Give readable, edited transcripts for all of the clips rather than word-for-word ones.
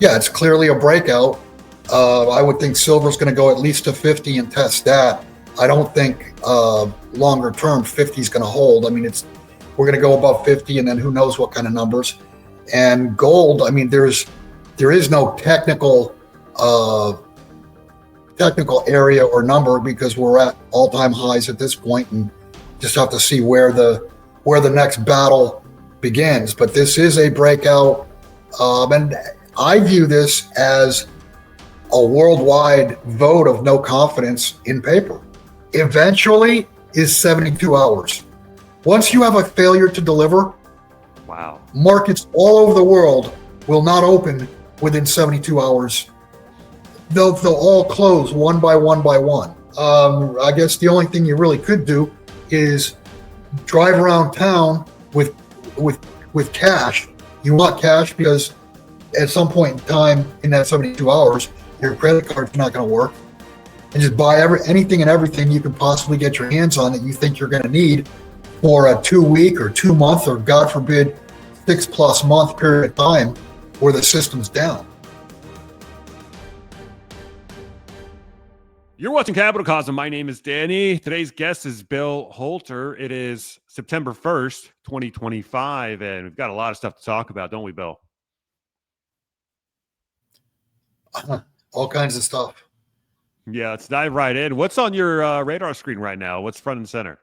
Yeah, it's clearly a breakout. I would think silver's going to go at least to 50 and test that. I don't think longer term 50 is going to hold. I mean, we're going to go above 50, and then who knows what kind of numbers. And gold, I mean, there is no technical area or number because we're at all-time highs at this point, and just have to see where the next battle begins. But this is a breakout, and I view this as a worldwide vote of no confidence in paper. Eventually is 72 hours. Once you have a failure to deliver, wow, markets all over the world will not open within 72 hours. They'll all close one by one by one. I guess the only thing you really could do is drive around town with cash. You want cash because at some point in time in that 72 hours, your credit card's not going to work. And just buy anything and everything you can possibly get your hands on that you think you're going to need for a 2-week or 2-month or God forbid 6+ month period of time where the system's down. You're watching CapitalCosm. My name is Danny. Today's guest is Bill Holter. It is September 1st, 2025, and we've got a lot of stuff to talk about, don't we, Bill? All kinds of stuff. Yeah, let's dive right in. What's on your radar screen right now? What's front and center?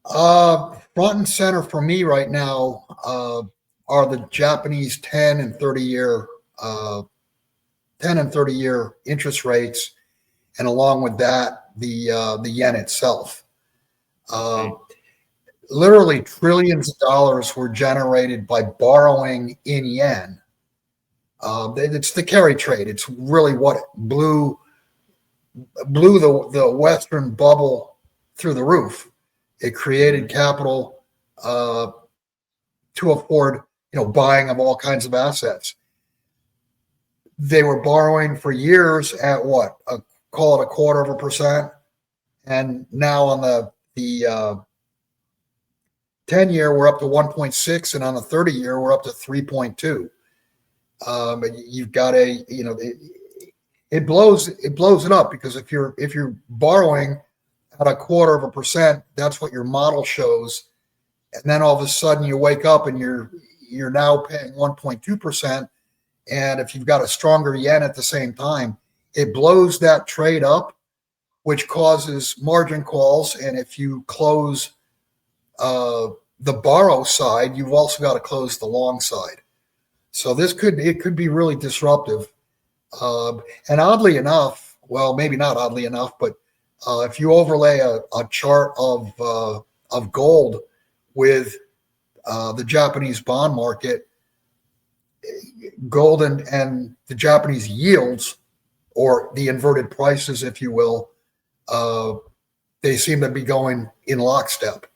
Front and center for me right now are the Japanese 10 and 30 year interest rates, and along with that, the yen itself. Literally trillions of dollars were generated by borrowing in yen. It's the carry trade. It's really what blew the Western bubble through the roof. It created capital to afford, buying of all kinds of assets. They were borrowing for years at what? Call it 0.25%, and now on the 10-year we're up to 1.6, and on the 30-year we're up to 3.2. You've got it blows it up, because if you're borrowing at 0.25%, that's what your model shows, and then all of a sudden you wake up and you're now paying 1.2%, and if you've got a stronger yen at the same time, it blows that trade up, which causes margin calls, and if you close the borrow side, you've also got to close the long side. So it could be really disruptive. And oddly enough, well, maybe not oddly enough, but if you overlay a chart of gold with the Japanese bond market, gold and the Japanese yields, or the inverted prices, if you will, they seem to be going in lockstep.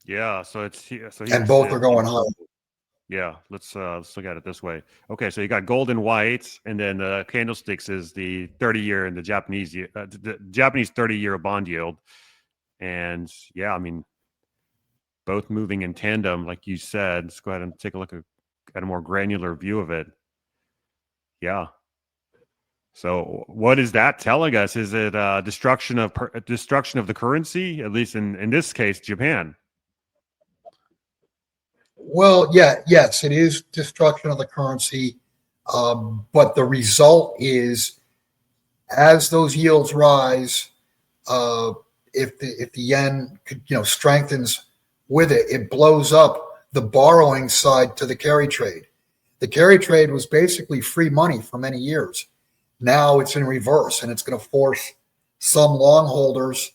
Yeah, and both are going high. Yeah, let's look at it this way. Okay, so you got gold and white, and then the candlesticks is the 30-year and the Japanese 30-year bond yield. And yeah, I mean, both moving in tandem, like you said. Let's go ahead and take a look at a more granular view of it. Yeah. So what is that telling us? Is it destruction of the currency, at least in this case, Japan? Well, yes, it is destruction of the currency, but the result is, as those yields rise, if the yen strengthens with it, it blows up the borrowing side to the carry trade. The carry trade was basically free money for many years. Now it's in reverse, and it's going to force some long holders.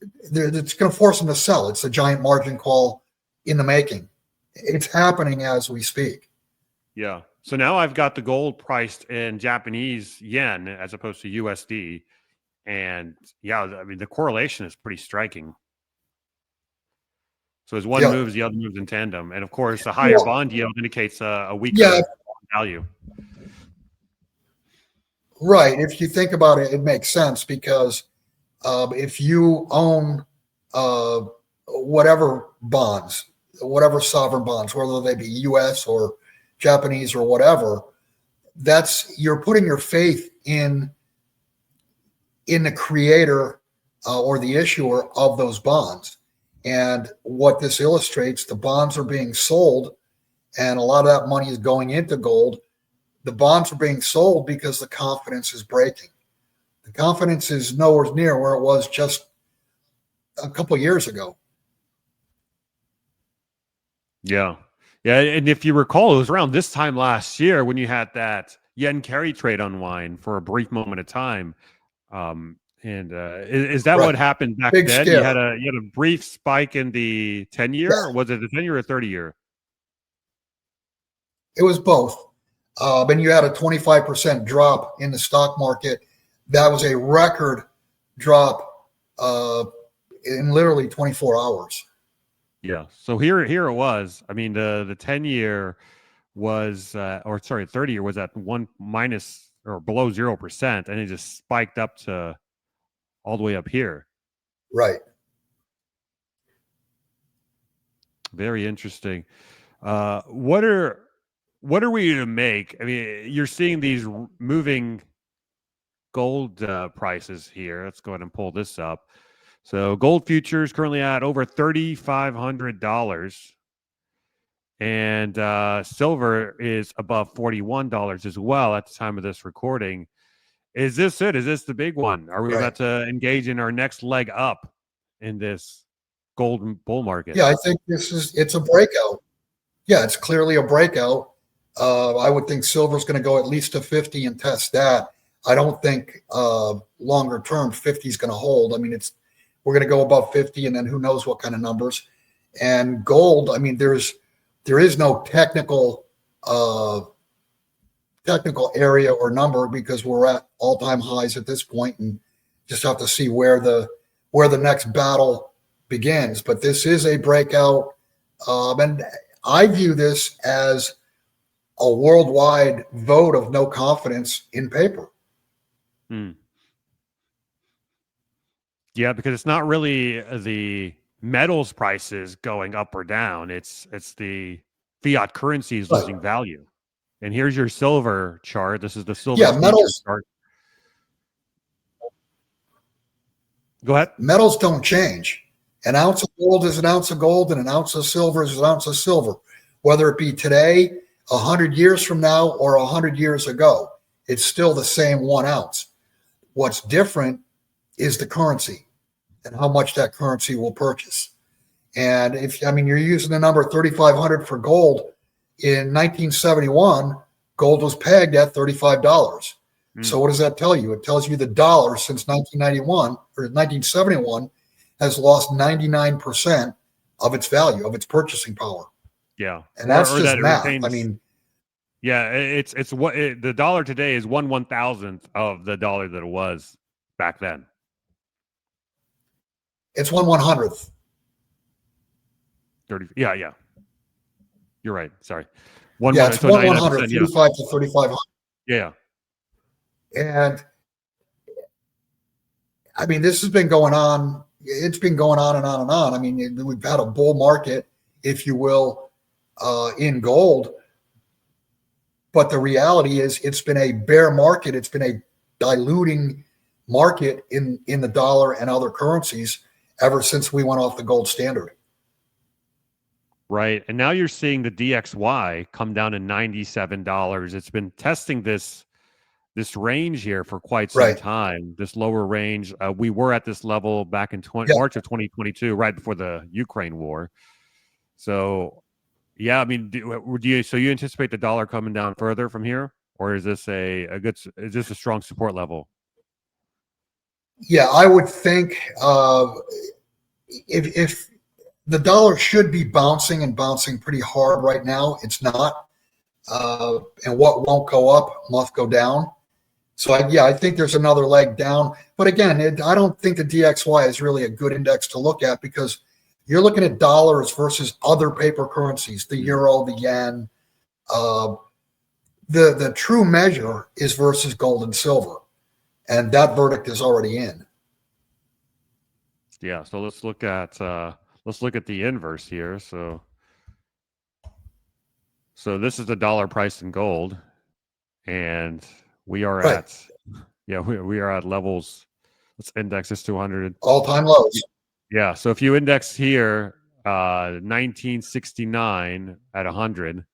It's going to force them to sell. It's a giant margin call in the making. It's happening as we speak. Yeah. So now I've got the gold priced in Japanese yen as opposed to USD. And yeah, I mean, the correlation is pretty striking. So as one moves, the other moves in tandem. And of course, a higher bond yield indicates a weaker value. Right. If you think about it, it makes sense, because if you own whatever bonds, whatever sovereign bonds, whether they be U.S. or Japanese or whatever, you're putting your faith in the creator or the issuer of those bonds. And what this illustrates, the bonds are being sold, and a lot of that money is going into gold. The bonds are being sold because the confidence is breaking. The confidence is nowhere near where it was just a couple of years ago. Yeah. Yeah. And if you recall, it was around this time last year when you had that yen carry trade unwind for a brief moment of time. Is that Right. what happened back Big then? scare. You had a brief spike in the 10-year, Yeah. or was it the 10-year or 30-year? It was both. And you had a 25% drop in the stock market. That was a record drop in literally 24 hours. Yeah. So here it was. I mean, the 10-year was, 30-year was at one minus or below 0%, and it just spiked up to all the way up here. Right. Very interesting. What are we to make? I mean, you're seeing these moving gold prices here. Let's go ahead and pull this up. So gold futures currently at over $3,500, and silver is above $41 as well at the time of this recording. Is this it? Is this the big one? Are we about to engage in our next leg up in this golden bull market? Yeah, I think it's a breakout. Yeah, it's clearly a breakout. I would think silver's going to go at least to 50 and test that. I don't think longer term 50 is going to hold. I mean, we're going to go above 50, and then who knows what kind of numbers. And gold, I mean, there is no technical area or number because we're at all-time highs at this point, and just have to see where the next battle begins. But this is a breakout, and I view this as a worldwide vote of no confidence in paper. Yeah, because it's not really the metals prices going up or down. It's the fiat currencies losing value. And here's your silver chart. This is the silver metals chart. Go ahead. Metals don't change. An ounce of gold is an ounce of gold, and an ounce of silver is an ounce of silver. Whether it be today, 100 years from now, or 100 years ago, it's still the same 1 ounce. What's different is the currency and how much that currency will purchase. And you're using the number 3,500 for gold. In 1971, gold was pegged at $35. So what does that tell you? It tells you the dollar since 1991 or 1971 has lost 99% of its value, of its purchasing power. Yeah. And that's just math. I mean, yeah, it's what the dollar today is 1/1000th of the dollar that it was back then. It's 1/100th. 30. Yeah. You're right. Sorry. It's 1/100th, 35 to 3,500. Yeah. And I mean, this has been going on. It's been going on and on and on. I mean, we've had a bull market, if you will, in gold. But the reality is it's been a bear market. It's been a diluting market in the dollar and other currencies ever since we went off the gold standard. Right. And now you're seeing the DXY come down to $97. It's been testing this range here for quite some time, this lower range. We were at this level back in March of 2022, right before the Ukraine war. So, yeah, I mean, do you anticipate the dollar coming down further from here, or is this is this a strong support level? Yeah, I would think if the dollar should be bouncing and bouncing pretty hard right now, it's not. And what won't go up must go down. So I think there's another leg down. But again, I don't think the DXY is really a good index to look at because you're looking at dollars versus other paper currencies, the euro, the yen. The true measure is versus gold and silver, and that verdict is already in. Yeah. So let's look at the inverse here. So So this is the dollar price in gold, and we are Right. at we are at levels. Let's index this to 100. All-time lows. Yeah. So if you index here, 1969 at 100,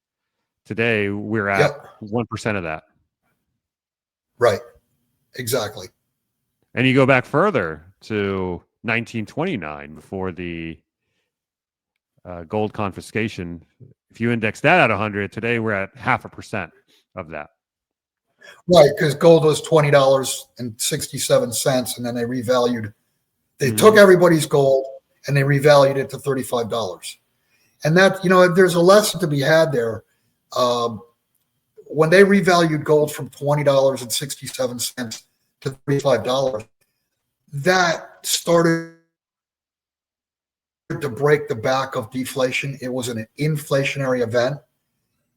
today we're at Yep. 1% of that. Right. Exactly. And you go back further to 1929 before the gold confiscation. If you index that at 100, today we're at 0.5% of that. Right, because gold was $20.67, and then they revalued. They took everybody's gold and they revalued it to $35. And that, there's a lesson to be had there. When they revalued gold from $20.67 to $35, that started to break the back of deflation. It was an inflationary event.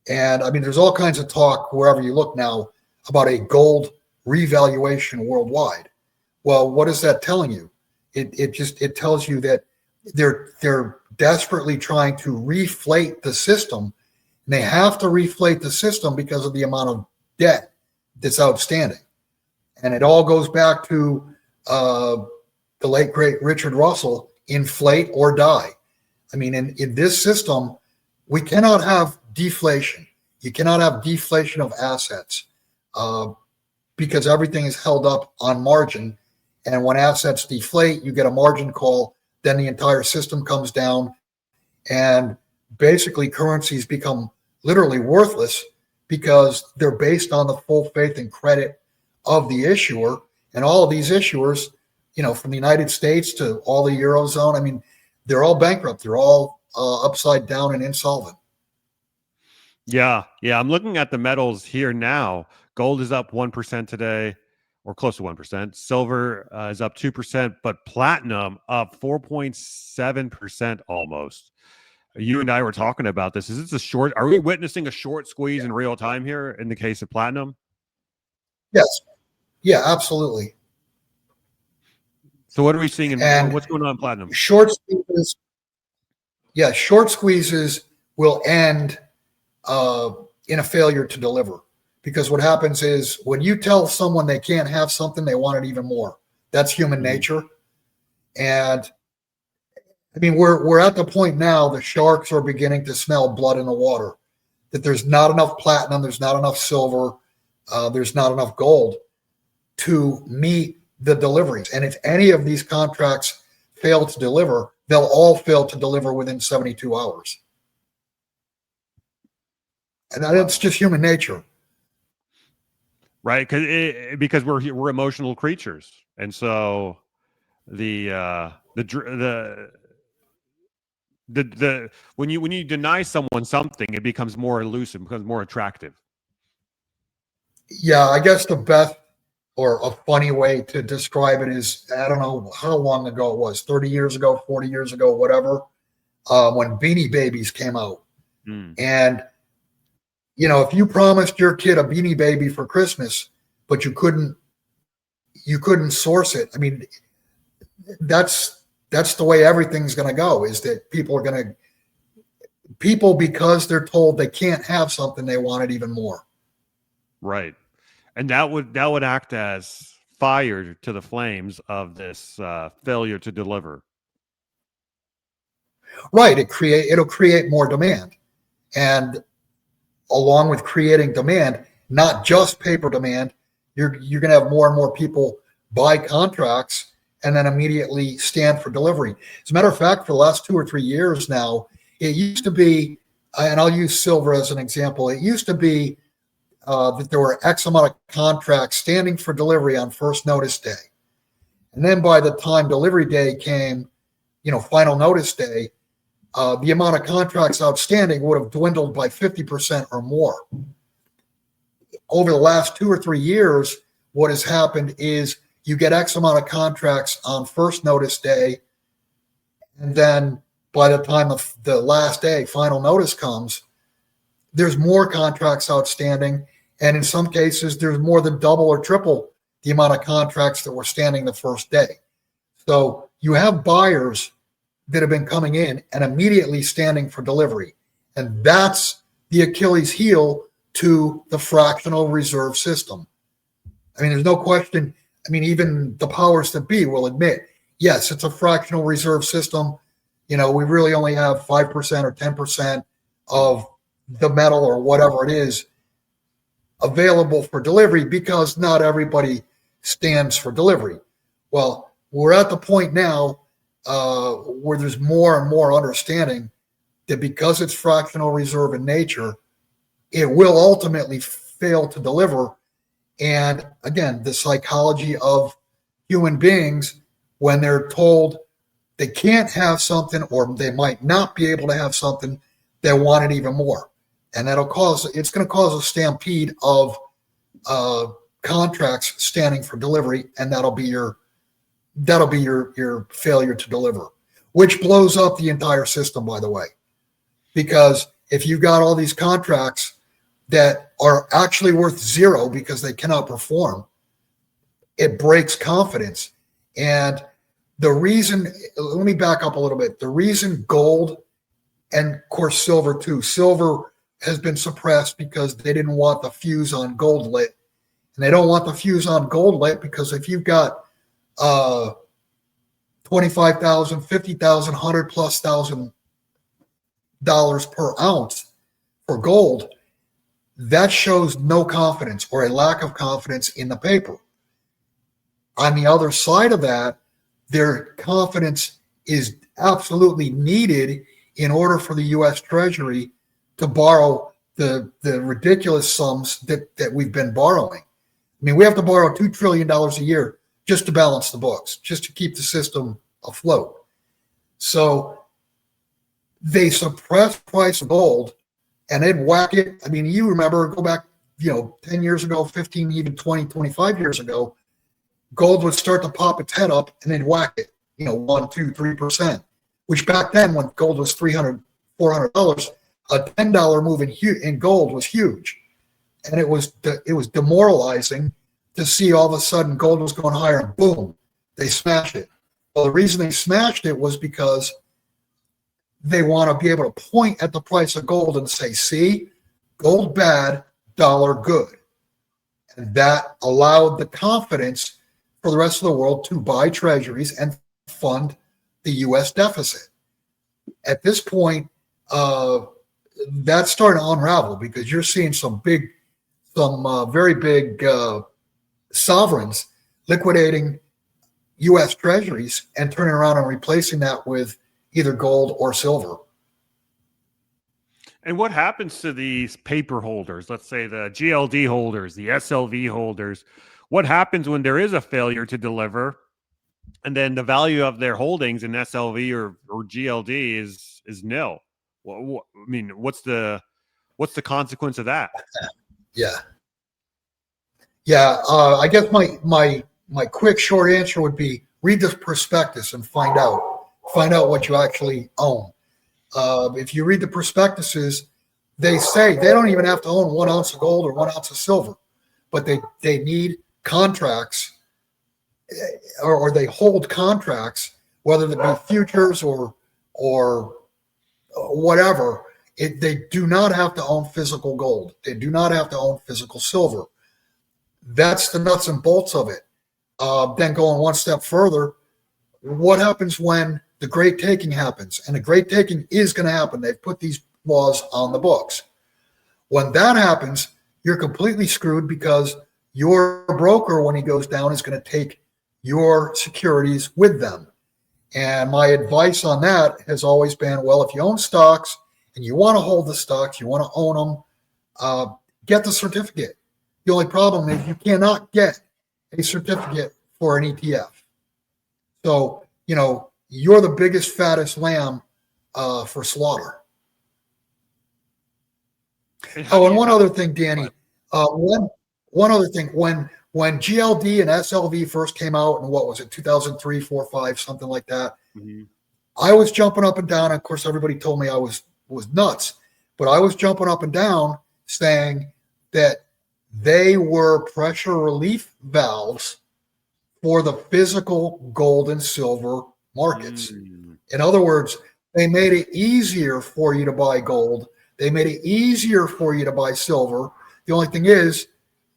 And I mean, there's all kinds of talk wherever you look now about a gold revaluation worldwide. Well, what is that telling you? It tells you that they're desperately trying to reflate the system. And they have to reflate the system because of the amount of debt that's outstanding. And it all goes back to the late great Richard Russell, inflate or die. I mean, in this system, we cannot have deflation. You cannot have deflation of assets because everything is held up on margin. And when assets deflate, you get a margin call, then the entire system comes down, and basically currencies become literally worthless because they're based on the full faith and credit of the issuer. And all of these issuers, from the United States to all the Eurozone, I mean, they're all bankrupt. They're all upside down and insolvent. Yeah. I'm looking at the metals here now. Gold is up 1% today, or close to 1%. Silver is up 2%, but platinum up 4.7% almost. You and I were talking about this. Is this a short? Are we witnessing a short squeeze in real time here in the case of platinum? Yes. Yeah, absolutely. So what are we seeing And what's going on in platinum? Short squeezes will end in a failure to deliver, because what happens is when you tell someone they can't have something, they want it even more. That's human nature. And I mean, we're at the point now the sharks are beginning to smell blood in the water, that there's not enough platinum, there's not enough silver, there's not enough gold to meet the deliveries. And if any of these contracts fail to deliver, they'll all fail to deliver within 72 hours. And that's just human nature. Right, because we're emotional creatures. And so the when you deny someone something, it becomes more elusive, becomes more attractive. Yeah, I guess the best or a funny way to describe it is, I don't know how long ago it was, 30 years ago, 40 years ago, whatever, when Beanie Babies came out. And, if you promised your kid a Beanie Baby for Christmas, but you couldn't source it, I mean, that's the way everything's going to go, is that people, because they're told they can't have something, they want it even more. Right. And that would act as fire to the flames of this failure to deliver. Right. It'll create more demand. And along with creating demand, not just paper demand, you're going to have more and more people buy contracts and then immediately stand for delivery. As a matter of fact, for the last 2 or 3 years now, it used to be, and I'll use silver as an example, it used to be that there were X amount of contracts standing for delivery on first notice day. And then by the time delivery day came, final notice day, the amount of contracts outstanding would have dwindled by 50% or more. Over the last 2 or 3 years, what has happened is you get X amount of contracts on first notice day, and then by the time of the last day, final notice comes, there's more contracts outstanding. And in some cases, there's more than double or triple the amount of contracts that were standing the first day. So you have buyers that have been coming in and immediately standing for delivery. And that's the Achilles heel to the fractional reserve system. I mean, there's no question. I mean, even the powers that be will admit, yes, it's a fractional reserve system. You know, we really only have 5% or 10% of the metal or whatever it is available for delivery because not everybody stands for delivery. Well, we're at the point now where there's more and more understanding that because it's fractional reserve in nature, it will ultimately fail to deliver. And again, the psychology of human beings, when they're told they can't have something or they might not be able to have something, they want it even more. And it's going to cause a stampede of contracts standing for delivery, and that'll be your failure to deliver, which blows up the entire system, by the way. Because if you've got all these contracts that are actually worth zero because they cannot perform, it breaks confidence. And the reason, let me back up a little bit. The reason gold, and of course silver too, silver has been suppressed because they didn't want the fuse on gold lit. And they don't want the fuse on gold lit because if you've got 25,000, 50,000, $100,000+ per ounce for gold, that shows no confidence or a lack of confidence in the paper. On the other side of that, their confidence is absolutely needed in order for the U.S. Treasury to borrow the ridiculous sums that we've been borrowing. I mean, we have to borrow $2 trillion a year just to balance the books, just to keep the system afloat. So they suppress the price of gold and they'd whack it. I mean, you remember, go back, 10 years ago, 15, even 20, 25 years ago, gold would start to pop its head up and they'd whack it, 1%, 2%, 3%, which back then when gold was $300, $400, a $10 move in gold was huge. And it was demoralizing to see all of a sudden gold was going higher and boom, they smashed it. Well, the reason they smashed it was because they want to be able to point at the price of gold and say, see, gold bad, dollar good. And that allowed the confidence for the rest of the world to buy treasuries and fund the U.S. deficit. At this point, that's starting to unravel because you're seeing some very big sovereigns liquidating U.S. treasuries and turning around and replacing that with either gold or silver. And what happens to these paper holders? Let's say the GLD holders, the SLV holders. What happens when there is a failure to deliver, and then the value of their holdings in SLV or GLD is nil? I mean, what's the consequence of that? Yeah. I guess my quick short answer would be read this prospectus and find out what you actually own. If you read the prospectuses, they say they don't even have to own 1 ounce of gold or 1 ounce of silver, but they need contracts or they hold contracts, whether they be futures or whatever. They do not have to own physical gold. They do not have to own physical silver. That's the nuts and bolts of it. Then going one step further, what happens when the great taking happens? And the great taking is going to happen. They've put these laws on the books. When that happens, you're completely screwed because your broker, when he goes down, is going to take your securities with them. And my advice on that has always been, well, if you own stocks and you want to hold the stocks, you want to own them, get the certificate. The only problem is you cannot get a certificate for an ETF. So, you're the biggest, fattest lamb for slaughter. And one other thing, Danny, one other thing, when GLD and SLV first came out, and what was it, 2003, 4, 5, something like that, mm-hmm. I was jumping up and down. Of course, everybody told me I was nuts, but I was jumping up and down saying that they were pressure relief valves for the physical gold and silver markets. In other words, they made it easier for you to buy gold They made it easier for you to buy silver. The only thing is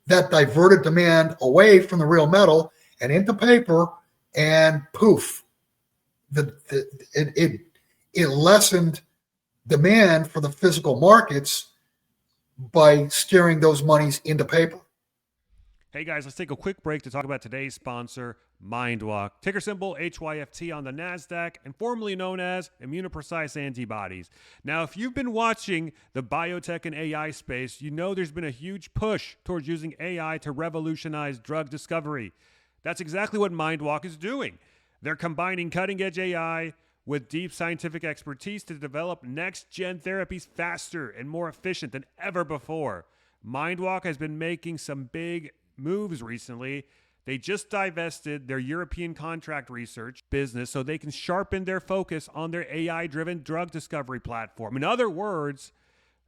that diverted demand away from the real metal and into paper, and poof, it lessened demand for the physical markets by steering those monies into paper. Hey guys, let's take a quick break to talk about today's sponsor, MindWalk. Ticker symbol HYFT on the NASDAQ and formerly known as immunoprecise antibodies. Now, if you've been watching the biotech and AI space, you know there's been a huge push towards using AI to revolutionize drug discovery. That's exactly what MindWalk is doing. They're combining cutting-edge AI with deep scientific expertise to develop next-gen therapies faster and more efficient than ever before. MindWalk has been making some big moves recently. They just divested their European contract research business so they can sharpen their focus on their AI-driven drug discovery platform. In other words,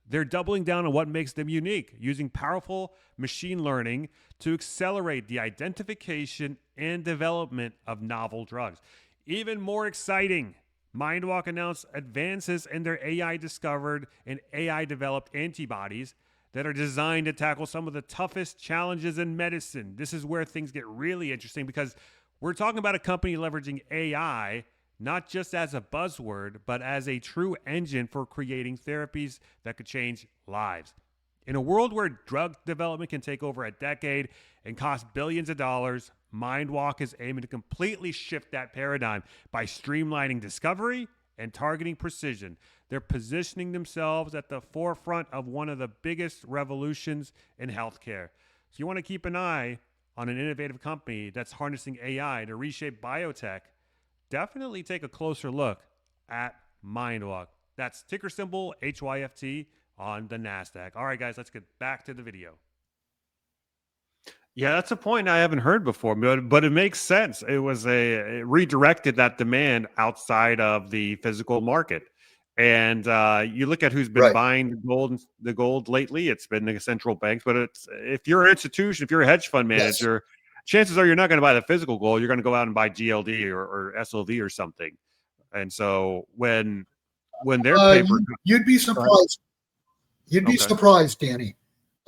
they're doubling down on what makes them unique, using powerful machine learning to accelerate the identification and development of novel drugs. Even more exciting, MindWalk announced advances in their AI-discovered and AI-developed antibodies that are designed to tackle some of the toughest challenges in medicine. This is where things get really interesting because we're talking about a company leveraging AI not just as a buzzword, but as a true engine for creating therapies that could change lives. In a world where drug development can take over a decade and cost billions of dollars, MindWalk is aiming to completely shift that paradigm by streamlining discovery and targeting precision. They're positioning themselves at the forefront of one of the biggest revolutions in healthcare. So you want to keep an eye on an innovative company that's harnessing AI to reshape biotech. Definitely take a closer look at MindWalk. That's ticker symbol HYFT on the NASDAQ. All right, guys, let's get back to the video. Yeah, that's a point I haven't heard before, but it makes sense. It redirected that demand outside of the physical market. And you look at who's been buying the gold lately. It's been the central banks, but if you're an institution, if you're a hedge fund manager, chances are you're not going to buy the physical gold. You're going to go out and buy GLD or SLV or something. And so when their paper, you'd be surprised. You'd be surprised, Danny.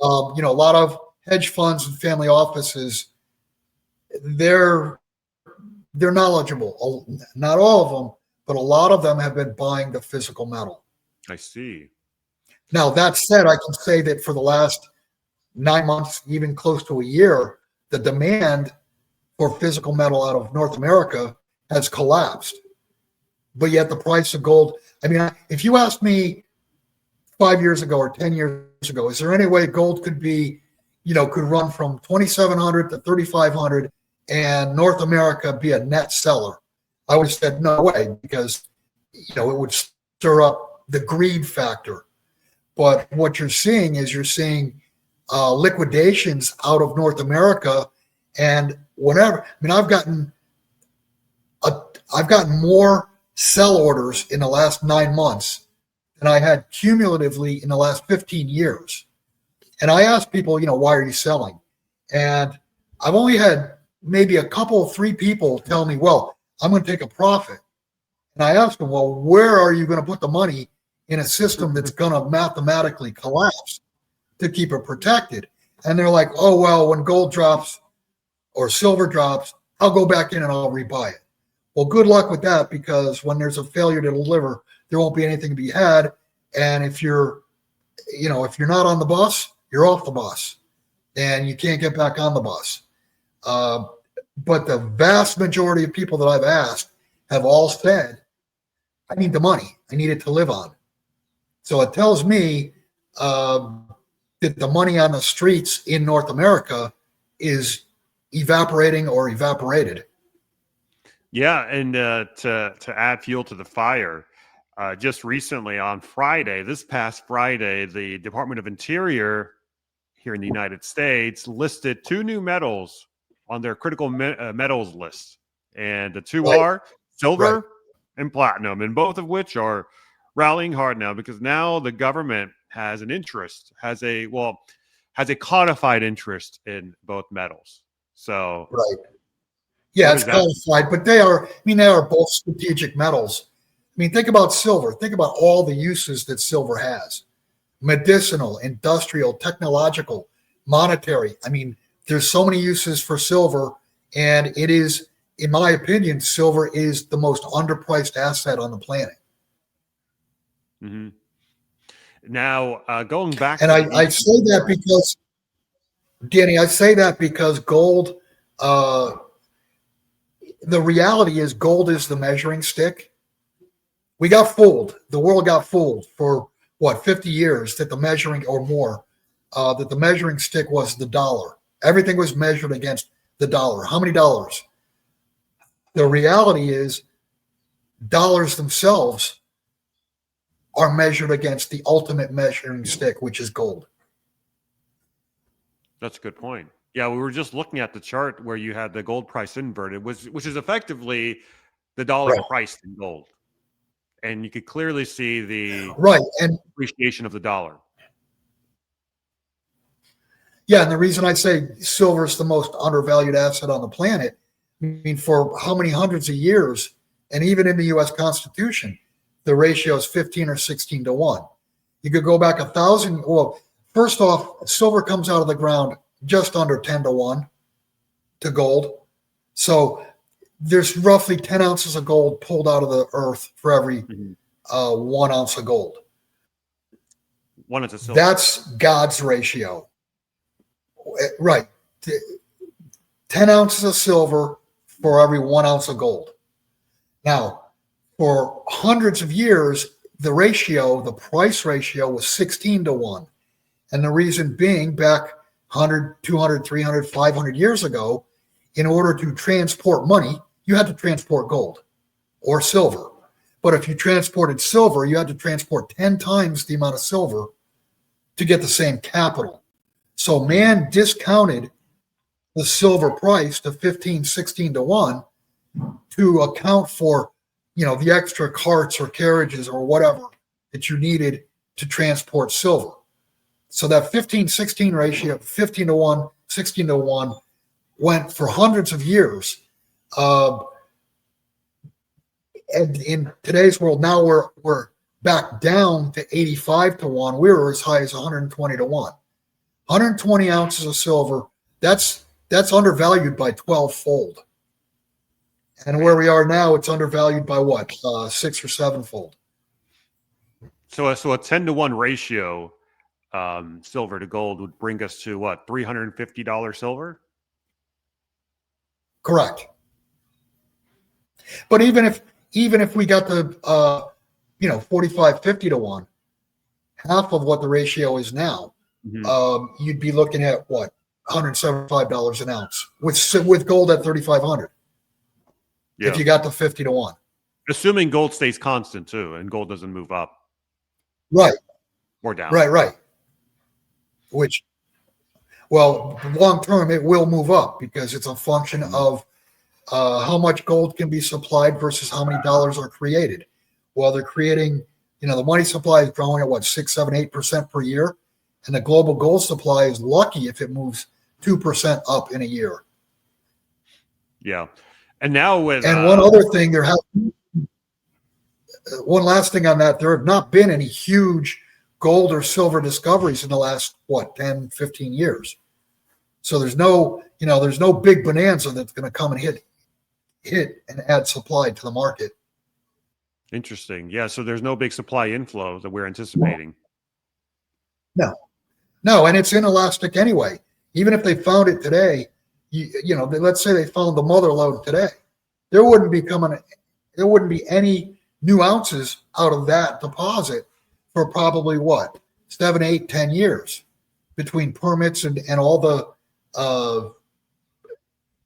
A lot of hedge funds and family offices, they're knowledgeable. Not all of them, but a lot of them have been buying the physical metal. I see. Now, that said, I can say that for the last 9 months, even close to a year, the demand for physical metal out of North America has collapsed. But yet the price of gold, I mean, if you asked me 5 years ago or 10 years ago, is there any way gold could be, could run from 2,700 to 3,500 and North America be a net seller? I would have said no way, because, it would stir up the greed factor. But what you're seeing is liquidations out of North America and whatever. I mean, I've gotten more sell orders in the last 9 months than I had cumulatively in the last 15 years. And I asked people, why are you selling? And I've only had maybe a couple, 3 people tell me, well, I'm going to take a profit. And I asked them, well, where are you going to put the money in a system that's going to mathematically collapse to keep it protected? And they're like, oh, well, when gold drops or silver drops, I'll go back in and I'll rebuy it. Well, good luck with that, because when there's a failure to deliver, there won't be anything to be had. And if you're not on the bus, you're off the bus and you can't get back on the bus. But the vast majority of people that I've asked have all said, I need the money. I need it to live on. So it tells me that the money on the streets in North America is evaporating or evaporated. Yeah, and to add fuel to the fire, just recently on Friday, this past Friday, the Department of Interior here in the United States listed 2 new metals on their critical metals list. And the 2 are silver and platinum, and both of which are rallying hard now, because now the government has an interest, has a codified interest in both metals. So yeah, it's codified, but they are both strategic metals. I mean, think about silver. Think about all the uses that silver has. medicinal, industrial, technological, monetary. I mean, there's so many uses for silver, and it is, in my opinion, silver is the most underpriced asset on the planet. Mm-hmm. Now, going back And to I say that because, Danny, I say that because gold, the reality is gold is the measuring stick. We got fooled. The world got fooled for what, 50 years that the measuring or more, that the measuring stick was the dollar. Everything was measured against the dollar. How many dollars? The reality is dollars themselves are measured against the ultimate measuring stick, which is gold. That's a good point. Yeah, we were just looking at the chart where you had the gold price inverted, which is effectively the dollar Right. priced in gold. And you could clearly see the Right. And appreciation of the dollar. yeah, and the reason I say silver is the most undervalued asset on the planet, I mean, for how many hundreds of years, and even in the U.S. Constitution, the ratio is 15 or 16 to 1. You could go back 1,000. Well, first off, silver comes out of the ground just under 10 to 1 to gold. So there's roughly 10 ounces of gold pulled out of the earth for every 1 ounce of gold. 1 ounce of silver. That's God's ratio. Right. 10 ounces of silver for every 1 ounce of gold. Now, for hundreds of years, the ratio, the price ratio was 16 to 1. And the reason being, back 100, 200, 300, 500 years ago, in order to transport money, you had to transport gold or silver. But if you transported silver, you had to transport 10 times the amount of silver to get the same capital. So man discounted the silver price to 15, 16 to 1 to account for, the extra carts or carriages or whatever that you needed to transport silver. So that 15-16 ratio, 15 to 1, 16 to 1, went for hundreds of years. And in today's world, now we're back down to 85 to 1. We were as high as 120 to 1. 120 ounces of silver, that's undervalued by 12-fold. And where we are now, it's undervalued by what, 6 or 7-fold. So a 10 to 1 ratio, silver to gold would bring us to what, $350 silver? Correct. But even if we got the 45, 50 to 1, half of what the ratio is now, you'd be looking at what, $175 an ounce with gold at 3,500. Yeah. If you got the 50 to 1. Assuming gold stays constant too, and gold doesn't move up. Right. Or down. Right. Which, well, long term, it will move up because it's a function of how much gold can be supplied versus how many dollars are created. Well, they're creating, the money supply is growing at what, 6, 7, 8% per year. And the global gold supply is lucky if it moves 2% up in a year. Yeah. And now with one other thing, one last thing on that, there have not been any huge gold or silver discoveries in the last 10, 15 years. So there's no big bonanza that's going to come and hit and add supply to the market. Interesting. Yeah, so there's no big supply inflow that we're anticipating. No, and it's inelastic anyway. Even if they found it today, let's say they found the mother lode today, there wouldn't be any new ounces out of that deposit for probably 7, 8, 10 years between permits and all the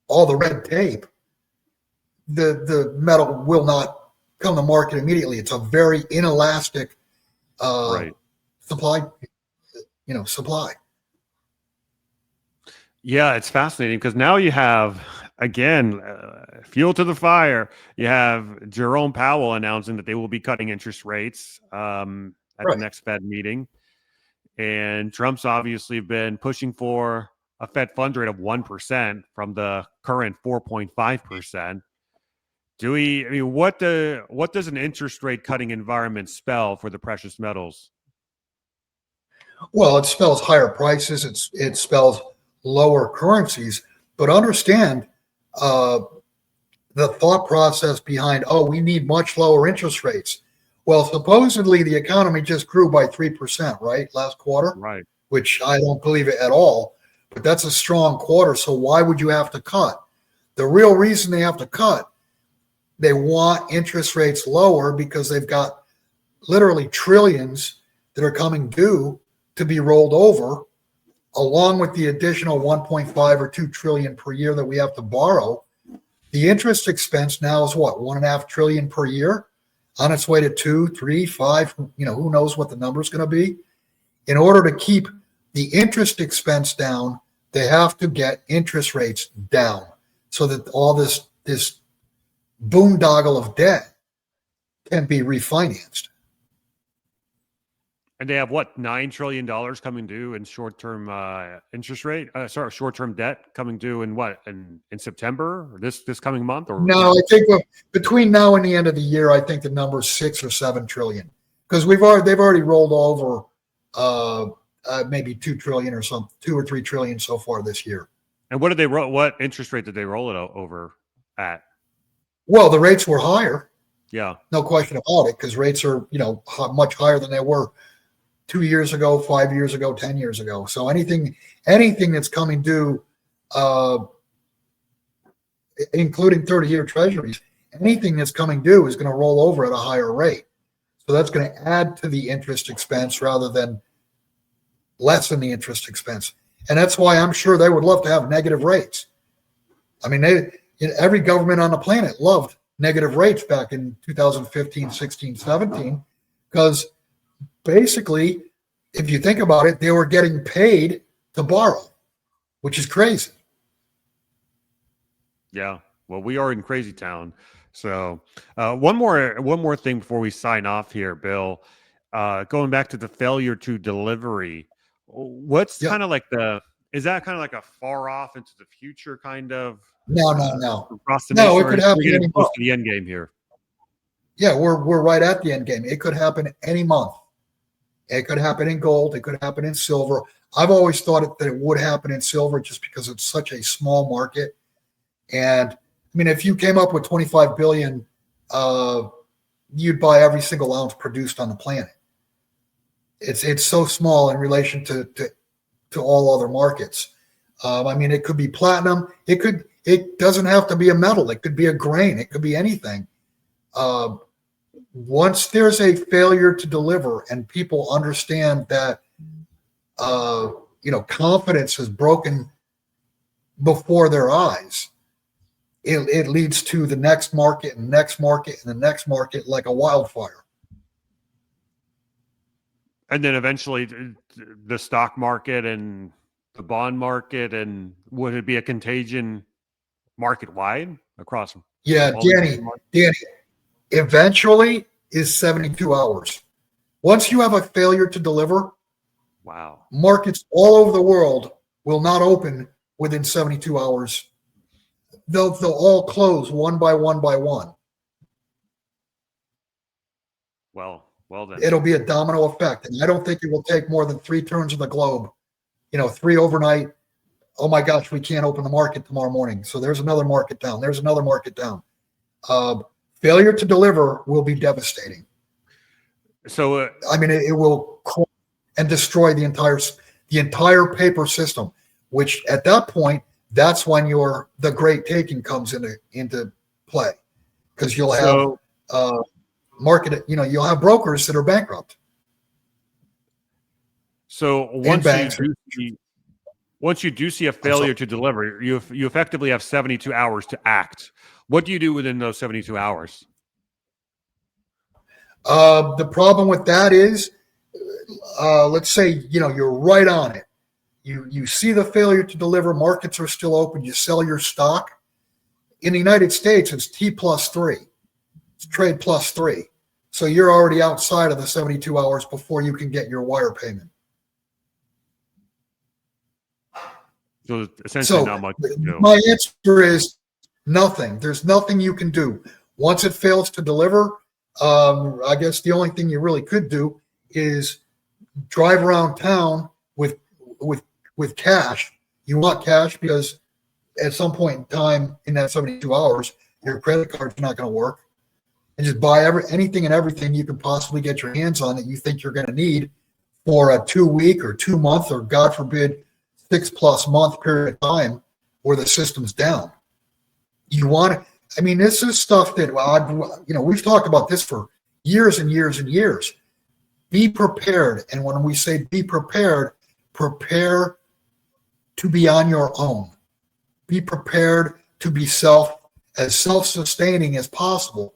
red tape. The metal will not come to market immediately. It's a very inelastic supply. Supply. Yeah, it's fascinating because now you have, again, fuel to the fire. You have Jerome Powell announcing that they will be cutting interest rates at the next Fed meeting. And Trump's obviously been pushing for a Fed funds rate of 1% from the current 4.5%. What does an interest rate cutting environment spell for the precious metals? Well, it spells higher prices. It spells lower currencies. But understand the thought process behind, oh, we need much lower interest rates. Well, supposedly the economy just grew by 3%, right, last quarter, Right. which I don't believe it at all. But that's a strong quarter. So why would you have to cut? The real reason they have to cut, they want interest rates lower because they've got literally trillions that are coming due to be rolled over, along with the additional 1.5 or 2 trillion per year that we have to borrow. The interest expense now is what, 1.5 trillion per year, on its way to 2, 3, 5. Who knows what the number is going to be. In order to keep the interest expense down, they have to get interest rates down so that all this boondoggle of debt can be refinanced. And they have what, $9 trillion coming due in short-term interest rate? Short-term debt coming due in what? In September, or this coming month? Or no, I think between now and the end of the year, I think the number is 6 or 7 trillion, because they've already rolled over maybe 2 trillion or 2 or 3 trillion so far this year. And what did they roll? What interest rate did they roll it over at? Well, the rates were higher. Yeah, no question about it, because rates are much higher than they were 2 years ago, 5 years ago, 10 years ago. So anything that's coming due, including 30-year treasuries, anything that's coming due is going to roll over at a higher rate. So that's going to add to the interest expense rather than lessen the interest expense. And that's why I'm sure they would love to have negative rates. I mean, every government on the planet loved negative rates back in 2015, 16, 17, because basically, if you think about it, they were getting paid to borrow, which is crazy. Yeah. Well, we are in crazy town. So one more thing before we sign off here, Bill. Going back to the failure to delivery, what's kind of like is that kind of like a far off into the future kind of? No. No, it could happen. We're getting close to the end game here. Yeah, we're right at the end game. It could happen any month. It could happen in gold. It could happen in silver. I've always thought that it would happen in silver just because it's such a small market. And I mean, if you came up with 25 billion, you'd buy every single ounce produced on the planet. It's so small in relation to all other markets. I mean, it could be platinum. It doesn't have to be a metal. It could be a grain. It could be anything. Once there's a failure to deliver and people understand that, confidence is broken before their eyes, it leads to the next market and next market and the next market like a wildfire. And then eventually the stock market and the bond market, and would it be a contagion market wide across? Yeah, Danny, eventually is 72 hours. Once you have a failure to deliver, wow, markets all over the world will not open within 72 hours. They'll all close one by one by one. Well then. It'll be a domino effect. And I don't think it will take more than 3 turns of the globe, 3 overnight. Oh my gosh, we can't open the market tomorrow morning. So there's another market down. There's another market down. Failure to deliver will be devastating. So I mean, it will crush and destroy the entire paper system, which at that point, that's when the great taking comes into play, because you'll have market. You'll have brokers that are bankrupt. So once you do see a failure to deliver, you effectively have 72 hours to act. What do you do within those 72 hours? The problem with that is, let's say, you're right on it. You see the failure to deliver, markets are still open, you sell your stock. In the United States, it's T+3. It's trade +3. So you're already outside of the 72 hours before you can get your wire payment. So essentially not much. My answer is nothing. There's nothing you can do. Once it fails to deliver, I guess the only thing you really could do is drive around town with cash. You want cash because at some point in time in that 72 hours, your credit card's not going to work. And just buy anything and everything you can possibly get your hands on that you think you're going to need for a 2-week or 2-month or God forbid 6+ month period of time where the system's down. You want to, I mean, this is stuff that, we've talked about this for years and years and years. Be prepared. And when we say be prepared, prepare to be on your own. Be prepared to be as self-sustaining as possible,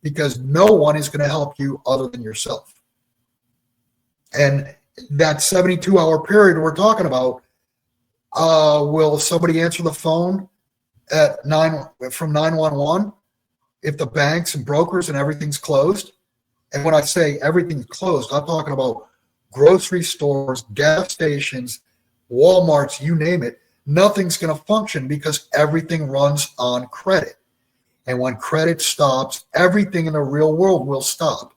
because no one is going to help you other than yourself. And that 72-hour period we're talking about, will somebody answer the phone from 911 if the banks and brokers and everything's closed? And when I say everything's closed, I'm talking about grocery stores, gas stations, Walmarts, you name it. Nothing's going to function because everything runs on credit. And when credit stops, everything in the real world will stop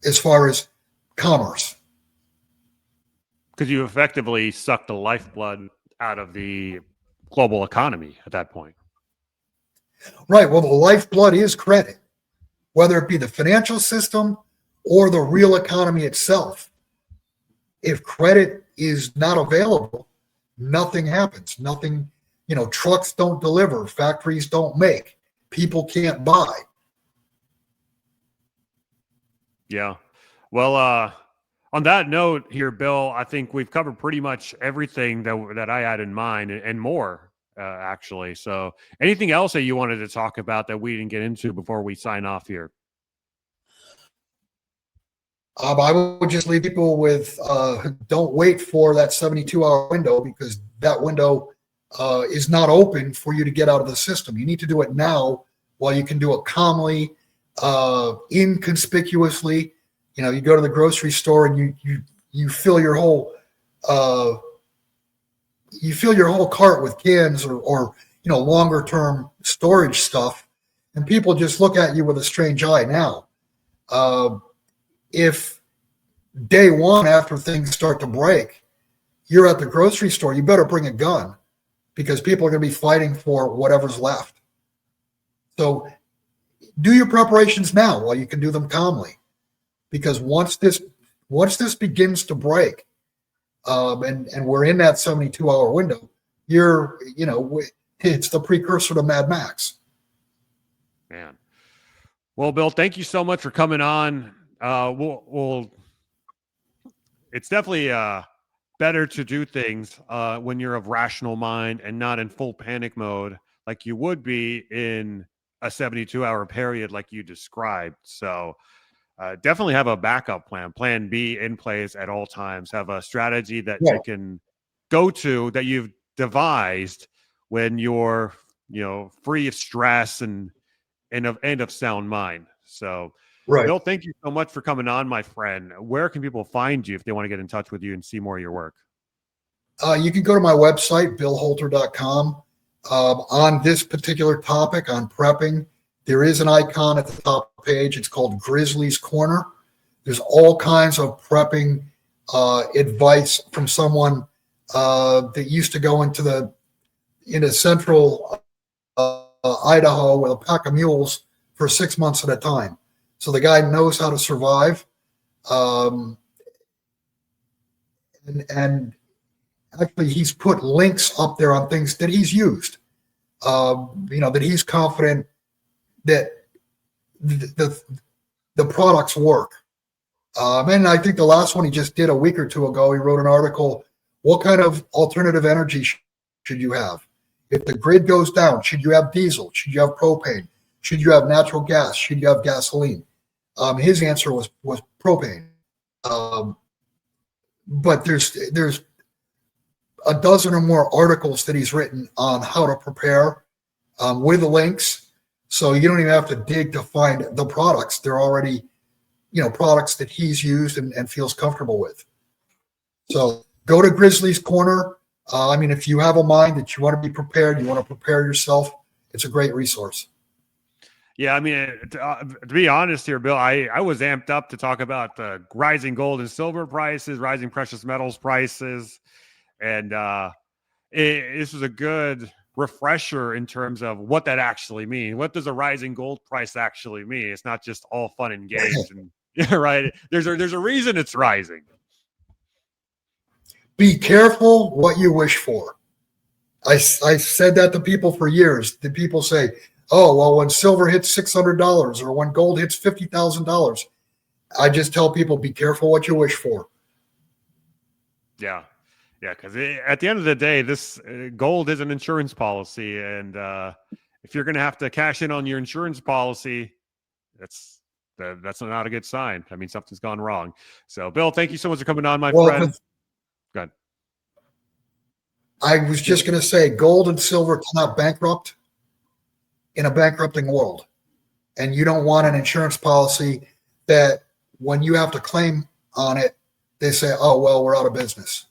as far as commerce. Because you effectively suck the lifeblood out of the global economy at that point. Right. Well, the lifeblood is credit, whether it be the financial system or the real economy itself. If credit is not available, nothing happens. Nothing, trucks don't deliver, factories don't make, people can't buy. Yeah. Well, on that note here, Bill, I think we've covered pretty much everything that I had in mind and more, actually. So anything else that you wanted to talk about that we didn't get into before we sign off here? I would just leave people with, don't wait for that 72-hour window, because that window is not open for you to get out of the system. You need to do it now while you can do it calmly, inconspicuously. You go to the grocery store and you fill your whole cart with cans or longer term storage stuff, and people just look at you with a strange eye now. If day one after things start to break, you're at the grocery store, you better bring a gun, because people are going to be fighting for whatever's left. So do your preparations now while you can do them calmly, because once this begins to break, and we're in that 72-hour window, it's the precursor to Mad Max. Man. Well, Bill, thank you so much for coming on. It's definitely better to do things when you're of rational mind and not in full panic mode like you would be in a 72-hour period like you described. So definitely have a backup plan B in place at all times. Have a strategy that you can go to, that you've devised when you're, free of stress and of sound mind. So, right. Bill, thank you so much for coming on, my friend. Where can people find you if they want to get in touch with you and see more of your work? You can go to my website, billholter.com. On this particular topic, on prepping, there is an icon at the top of the page. It's called Grizzly's Corner. There's all kinds of prepping advice from someone that used to go into central Idaho with a pack of mules for 6 months at a time. So the guy knows how to survive. And actually, he's put links up there on things that he's used, that he's confident that the products work. And I think the last one he just did a week or two ago, he wrote an article, what kind of alternative energy should you have? If the grid goes down, should you have diesel? Should you have propane? Should you have natural gas? Should you have gasoline? His answer was propane. But there's a dozen or more articles that he's written on how to prepare with the links. So you don't even have to dig to find the products. They're already, products that he's used and feels comfortable with. So go to Grizzly's Corner. If you have a mind that you want to be prepared, you want to prepare yourself, it's a great resource. Yeah, I mean, to be honest here, Bill, I was amped up to talk about rising gold and silver prices, rising precious metals prices, and this was a good refresher in terms of what that actually means. What does a rising gold price actually mean? It's not just all fun and games, and right? There's a reason it's rising. Be careful what you wish for. I said that to people for years. The people say, oh, well, when silver hits $600 or when gold hits $50,000, I just tell people, be careful what you wish for. Yeah. Yeah. Because at the end of the day, this gold is an insurance policy. And if you're going to have to cash in on your insurance policy, that's not a good sign. I mean, something's gone wrong. So, Bill, thank you so much for coming on, my friend. Go ahead. I was just going to say gold and silver cannot bankrupt in a bankrupting world. And you don't want an insurance policy that when you have to claim on it, they say, oh, well, we're out of business.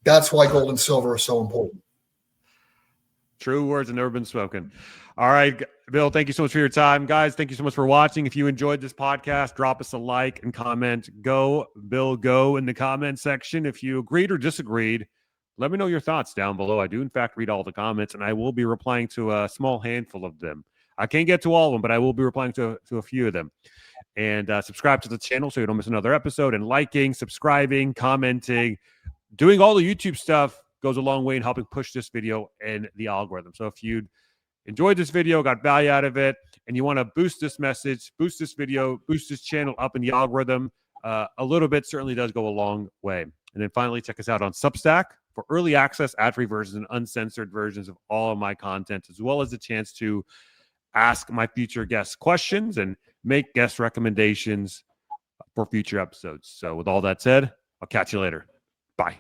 That's why gold and silver are so important. True words have never been spoken. All right, Bill, thank you so much for your time. Guys, thank you so much for watching. If you enjoyed this podcast, drop us a like and comment. Go, Bill, go in the comment section. If you agreed or disagreed, let me know your thoughts down below. I do, in fact, read all the comments, and I will be replying to a small handful of them. I can't get to all of them, but I will be replying to a few of them. And subscribe to the channel so you don't miss another episode. And liking, subscribing, commenting, doing all the YouTube stuff goes a long way in helping push this video and the algorithm. So if you enjoyed this video, got value out of it, and you want to boost this message, boost this video, boost this channel up in the algorithm, a little bit certainly does go a long way. And then finally, check us out on Substack for early access, ad-free versions, and uncensored versions of all of my content, as well as the chance to ask my future guests questions and make guest recommendations for future episodes. So with all that said, I'll catch you later. Bye.